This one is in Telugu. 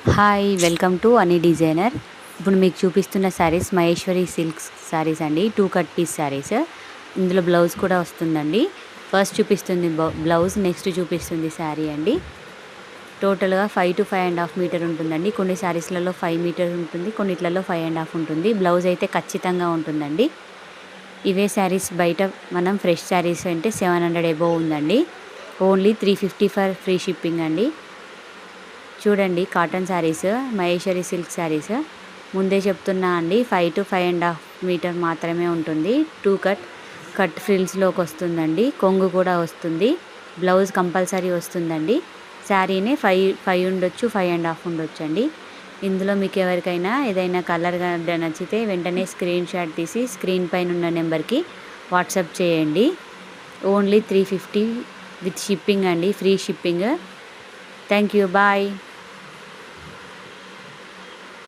హాయ్ వెల్కమ్ టు అని డిజైనర్. ఇప్పుడు మీకు చూపిస్తున్న శారీస్ మహేశ్వరి సిల్క్స్ శారీస్ అండి. 2 కట్ పీస్ శారీస్. ఇందులో బ్లౌజ్ కూడా వస్తుందండి. ఫస్ట్ చూపిస్తుంది బ్లౌజ్, నెక్స్ట్ చూపిస్తుంది శారీ అండి. టోటల్గా 5 to 5.5 మీటర్ ఉంటుందండి. కొన్ని శారీస్లలో 5 మీటర్ ఉంటుంది, కొన్నిట్లలో 5.5 ఉంటుంది. బ్లౌజ్ అయితే ఖచ్చితంగా ఉంటుందండి. ఇవే శారీస్ బయట మనం ఫ్రెష్ శారీస్ అంటే 700 అబోవ్ ఉందండి. ఓన్లీ 350 ఫర్ ఫ్రీ షిప్పింగ్ అండి. చూడండి కాటన్ శారీస్, మహేశ్వరి సిల్క్ శారీస్. ముందే చెప్తున్నా అండి, 5 to 5.5 మీటర్ మాత్రమే ఉంటుంది. 2 కట్ ఫ్రిల్స్లోకి వస్తుందండి. కొంగు కూడా వస్తుంది. బ్లౌజ్ కంపల్సరీ వస్తుందండి. శారీనే 5 ఉండొచ్చు, 5.5 ఉండొచ్చు అండి. ఇందులో మీకు ఎవరికైనా ఏదైనా కలర్గా నచ్చితే వెంటనే స్క్రీన్ షాట్ తీసి స్క్రీన్ పైన ఉన్న నెంబర్కి వాట్సాప్ చేయండి. ఓన్లీ 350 విత్ షిప్పింగ్ అండి, free shipping. Thank you, bye.